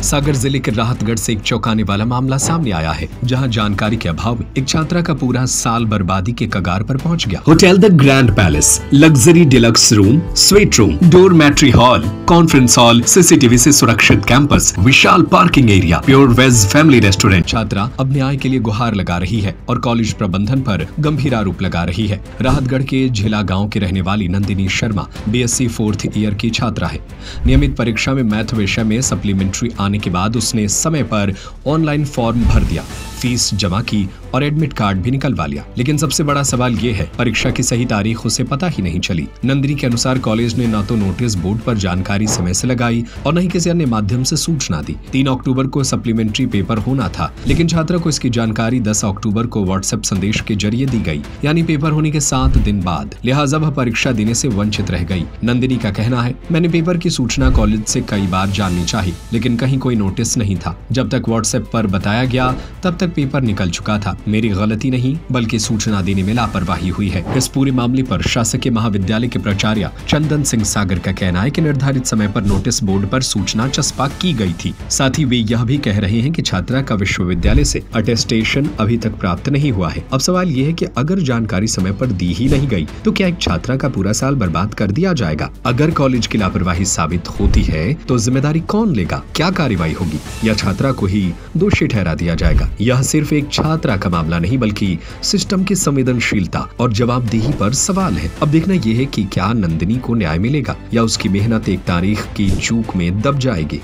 सागर जिले के राहतगढ़ से एक चौंकाने वाला मामला सामने आया है, जहां जानकारी के अभाव में एक छात्रा का पूरा साल बर्बादी के कगार पर पहुंच गया। Hotel the grand palace, luxury deluxe room, suite room, dormitory hall, conference hall, CCTV से सुरक्षित कैंपस, विशाल parking area, pure veg family restaurant. छात्रा अब न्याय के लिए गुहार लगा रही है और कॉलेज प्रबंधन पर गंभीर आरोप लगा रही है। राहतगढ़ के झिला गाँव की रहने वाली Nandini Sharma BSc 4th year की छात्रा है। नियमित परीक्षा में मैथ विषय में सप्लीमेंट्री आने के बाद उसने समय पर ऑनलाइन फॉर्म भर दिया, फीस जमा की और एडमिट कार्ड भी निकलवा लिया। लेकिन सबसे बड़ा सवाल ये है, परीक्षा की सही तारीख उसे पता ही नहीं चली। नंदिनी के अनुसार कॉलेज ने न तो नोटिस बोर्ड पर जानकारी समय से लगाई और न ही किसी अन्य माध्यम से सूचना दी। 3 अक्टूबर को सप्लीमेंट्री पेपर होना था, लेकिन छात्रा को इसकी जानकारी 10 अक्टूबर को व्हाट्सएप संदेश के जरिए दी गई, यानी पेपर होने के 7 दिन बाद। लिहाजा वह परीक्षा देने से वंचित रह गई। नंदिनी का कहना है, मैंने पेपर की सूचना कॉलेज से कई बार जाननी चाहिए, लेकिन कहीं कोई नोटिस नहीं था। जब तक व्हाट्सएप पर बताया गया तब तक पेपर निकल चुका था। मेरी गलती नहीं बल्कि सूचना देने में लापरवाही हुई है। इस पूरे मामले पर शासकीय महाविद्यालय के प्राचार्य चंदन सिंह सागर का कहना है कि निर्धारित समय पर नोटिस बोर्ड पर सूचना चस्पा की गई थी। साथ ही वे यह भी कह रहे हैं कि छात्रा का विश्वविद्यालय से अटेस्टेशन अभी तक प्राप्त नहीं हुआ है। अब सवाल ये है कि अगर जानकारी समय पर दी ही नहीं गई तो क्या एक छात्रा का पूरा साल बर्बाद कर दिया जाएगा? अगर कॉलेज की लापरवाही साबित होती है तो जिम्मेदारी कौन लेगा? क्या कार्रवाई होगी या छात्रा को ही दोषी ठहरा दिया जाएगा? यह सिर्फ एक छात्रा का मामला नहीं बल्कि सिस्टम की संवेदनशीलता और जवाबदेही पर सवाल है। अब देखना यह है कि क्या नंदिनी को न्याय मिलेगा या उसकी मेहनत एक तारीख की चूक में दब जाएगी।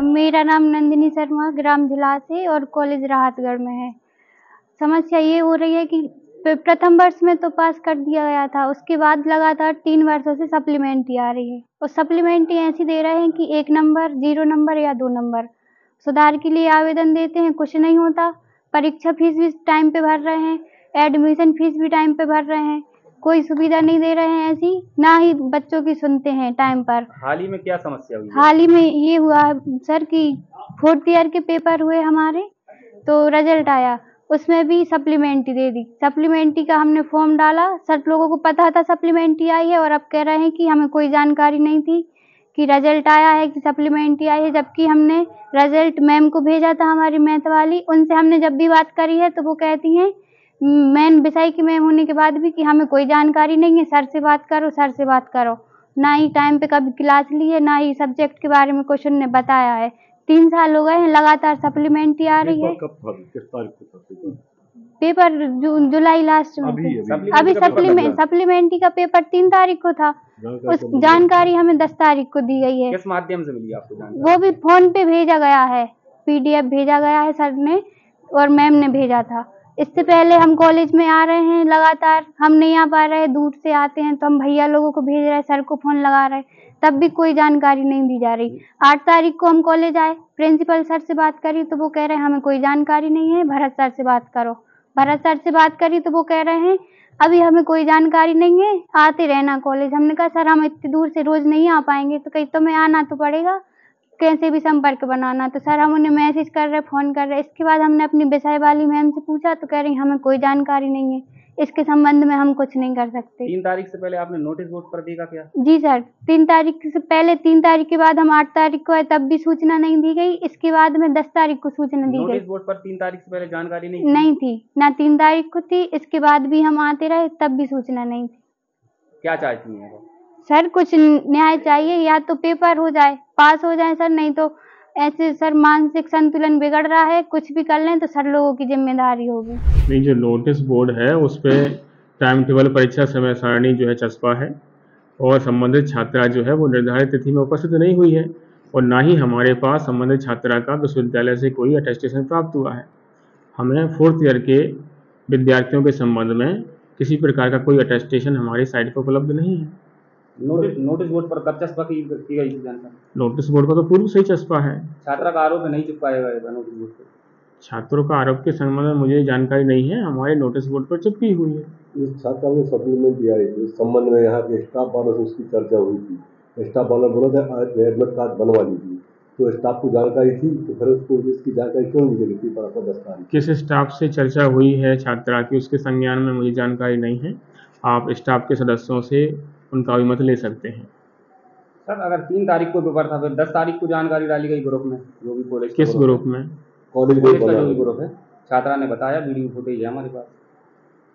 मेरा नाम नंदिनी शर्मा, ग्राम झिला से और कॉलेज राहतगढ़ में है। समस्या ये हो रही है कि प्रथम वर्ष में तो पास कर दिया गया था, उसके बाद लगातार 3 वर्षों से सप्लीमेंट्री आ रही है और सप्लीमेंट्री ऐसी दे रहे हैं कि 1 नंबर, 0 नंबर या 2 नंबर। सुधार के लिए आवेदन देते हैं, कुछ नहीं होता। परीक्षा फीस भी टाइम पे भर रहे हैं, एडमिशन फीस भी टाइम पे भर रहे हैं, कोई सुविधा नहीं दे रहे हैं ऐसी, ना ही बच्चों की सुनते हैं टाइम पर। हाल ही में क्या समस्या हुई? हाल ही में ये हुआ सर कि 4th ईयर के पेपर हुए हमारे, तो रिजल्ट आया, उसमें भी सप्लीमेंट्री दे दी। सप्लीमेंट्री का हमने फॉर्म डाला, सब लोगों को पता था सप्लीमेंट्री आई है और अब कह रहे हैं कि हमें कोई जानकारी नहीं थी कि रिजल्ट आया है कि सप्लीमेंट्री आई है। जबकि हमने रिजल्ट मैम को भेजा था, हमारी मैथ वाली, उनसे हमने जब भी बात करी है तो वो कहती हैं मेन विषय की मैम होने के बाद भी कि हमें कोई जानकारी नहीं है, सर से बात करो, सर से बात करो। ना ही टाइम पे कभी क्लास ली है, ना ही सब्जेक्ट के बारे में कुछ उन्होंने बताया है। 3 साल हो गए हैं लगातार सप्लीमेंट्री आ रही है। कब था? किस तारीख को था पेपर? जुलाई लास्ट में अभी सप्लीमेंट्री का पेपर 3 तारीख को था। उस जानकारी हमें 10 तारीख को दी गई है। किस माध्यम से मिली आपको जानकारी? वो भी फोन पे भेजा गया है, PDF भेजा गया है सर ने और मैम ने भेजा था। इससे पहले हम कॉलेज में आ रहे हैं लगातार, हम नहीं आ पा रहे, दूर से आते हैं तो हम भैया लोगों को भेज रहे हैं, सर को फोन लगा रहे हैं, तब भी कोई जानकारी नहीं दी जा रही। 8 तारीख को हम कॉलेज आए, प्रिंसिपल सर से बात करी तो वो कह रहे हैं हमें कोई जानकारी नहीं है, भरत सर से बात करो। भरत सर से बात करी तो वो कह रहे हैं अभी हमें कोई जानकारी नहीं है, आते रहना कॉलेज। हमने कहा सर हम इतनी दूर से रोज नहीं आ पाएंगे, तो कहीं तुम्हें आना तो पड़ेगा, कैसे भी संपर्क बनाना। तो सर हम उन्हें मैसेज कर रहे, फोन कर रहे। इसके बाद हमने अपनी विषय वाली मैम से पूछा तो कह रही हमें कोई जानकारी नहीं है, इसके संबंध में हम कुछ नहीं कर सकते। 3 तारीख से पहले आपने नोटिस बोर्ड पर देखा क्या? जी सर, 3 तारीख से पहले, 3 तारीख के बाद हम 8 तारीख को आए, तब भी सूचना नहीं दी गई। इसके बाद में 10 तारीख को सूचना दी गई। नोटिस बोर्ड पर 3 तारीख से पहले जानकारी नहीं थी, ना 3 तारीख को थी। इसके बाद भी हम आते रहे, तब भी सूचना नहीं थी। क्या चाहती हैं सर? कुछ न्याय चाहिए, या तो पेपर हो जाए, पास हो जाए सर, नहीं तो ऐसे सर मानसिक संतुलन बिगड़ रहा है, कुछ भी कर लें तो सर लोगों की जिम्मेदारी होगी। नहीं, जो नोटिस बोर्ड है उस पे टाइम टेबल, परीक्षा समय सारणी जो है चस्पा है और संबंधित छात्रा जो है वो निर्धारित तिथि में उपस्थित नहीं हुई है और ना ही हमारे पास संबंधित छात्रा का विश्वविद्यालय से कोई अटेस्टेशन प्राप्त हुआ है। हमें 4th ईयर के विद्यार्थियों के संबंध में किसी प्रकार का कोई अटेस्टेशन हमारी साइट पर उपलब्ध नहीं है। नोटिस बोर्ड पर कब चस्पा की गई जानकारी? नोटिस बोर्ड का तो पूर्व से ही चस्पा है। छात्रा का आरोप नहीं चिपकाया गया नोटिस बोर्ड पर? छात्रों का आरोप के संबंध में मुझे जानकारी नहीं है, हमारे नोटिस बोर्ड पर चिपकी हुई है। इस छात्रा में सप्लीमेंट दिया है, इस संबंध में यहाँ के स्टाफ वालों से उसकी चर्चा हुई थी। स्टाफ वालों ने बोला था एडमिट कार्ड बनवा लीजिए, तो स्टाफ को जानकारी थी, तो फिर उसको इसकी जानकारी क्यों दी गई थी? पर 10 तारीख किस स्टाफ से चर्चा हुई है छात्रा की, उसके संज्ञान में मुझे जानकारी नहीं है। आप स्टाफ के सदस्यों से उनका अभिमत ले सकते हैं। सर अगर 3 तारीख को पेपर था, फिर 10 तारीख को जानकारी डाली गई ग्रुप में, जो भी कॉलेज किस ग्रुप में? कॉलेज कॉलेज ग्रुप का बना जो भी है। ग्रुप है, छात्रा ने बताया, वीडियो फुटेज है हमारे पास।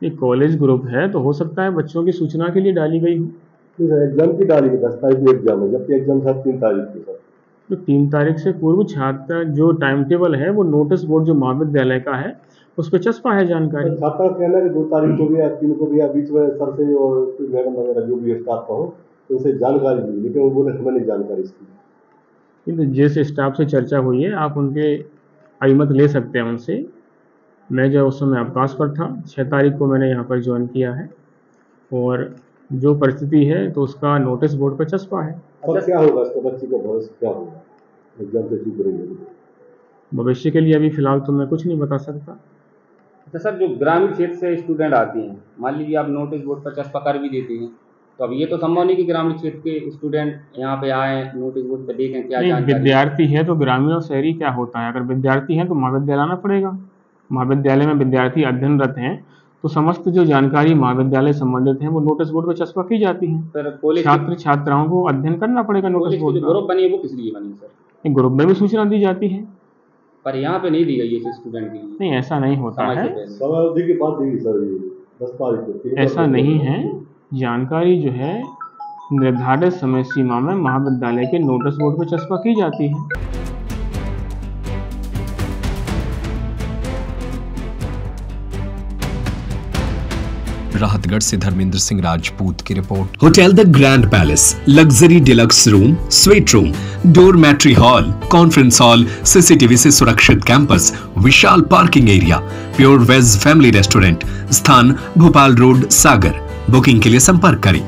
ये कॉलेज ग्रुप है तो हो सकता है बच्चों की सूचना के लिए डाली गई हो। नहीं सर, एग्जाम की डाली है, 10 तारीख को एग्जाम है, जबकि एग्जाम था 3 तारीख को सर। तो 3 तारीख से पूर्व छात्र जो टाइम टेबल है वो नोटिस बोर्ड जो महाविद्यालय का है उस पर चस्पा है जानकारी। छात्रा का कहना है कि 2 तारीख को भी या 3 को भी या बीच में सर से और कोई मैडम वगैरह जो भी स्टाफ का हो तो उनसे जानकारी ली, लेकिन वो बोले हमें नहीं जानकारी इसकी। तो जिस स्टाफ से चर्चा हुई है आप उनके अभिमत ले सकते हैं उनसे। मैं जो उस समय अवकाश पर था, 6 तारीख को मैंने यहाँ पर ज्वाइन किया है और जो परिस्थिति है तो उसका नोटिस बोर्ड पर चस्पा है। अब क्या होगा इसका, बच्चे का भविष्य क्या होगा एग्जाम से चूक रही है? भविष्य के लिए अभी फिलहाल तो मैं कुछ नहीं बता सकता। अच्छा सर, जो ग्रामीण क्षेत्र से स्टूडेंट आती हैं, मान लीजिए आप नोटिस बोर्ड पर चस्पा कर भी देते हैं, तो अब ये तो संभव नहीं कि ग्रामीण क्षेत्र के स्टूडेंट यहाँ पे आए, नोटिस बोर्ड पर देखें क्या नहीं, जानकारी। विद्यार्थी है तो ग्रामीण और शहरी क्या होता है, अगर विद्यार्थी हैं तो महाविद्यालय आना पड़ेगा। महाविद्यालय में विद्यार्थी अध्ययनरत हैं तो समस्त जो जानकारी महाविद्यालय संबंधित है वो नोटिस बोर्ड पर चस्पा की जाती है। सर कॉलेज छात्र छात्राओं को अध्ययन करना पड़ेगा नोटिस बोर्ड जो पर। ग्रुप बनी है वो किस लिए बनी सर? ग्रुप में भी सूचना दी जाती है। पर यहाँ पे नहीं दी गई है स्टूडेंट के लिए। नहीं, ऐसा नहीं होता समय से है, पहले। समय अवधि के बाद देगी सर, ये 10 तारीख को 3 ऐसा नहीं है। जानकारी जो है निर्धारित समय सीमा में महाविद्यालय के नोटिस बोर्ड पर चस्पा की जाती है। राहतगढ़ से धर्मेंद्र सिंह राजपूत की report. Hotel the grand palace, luxury deluxe room, suite room, dormitory hall, conference hall, CCTV से सुरक्षित कैंपस, विशाल parking area, pure veg family restaurant, स्थान भोपाल रोड, सागर। बुकिंग के लिए संपर्क करें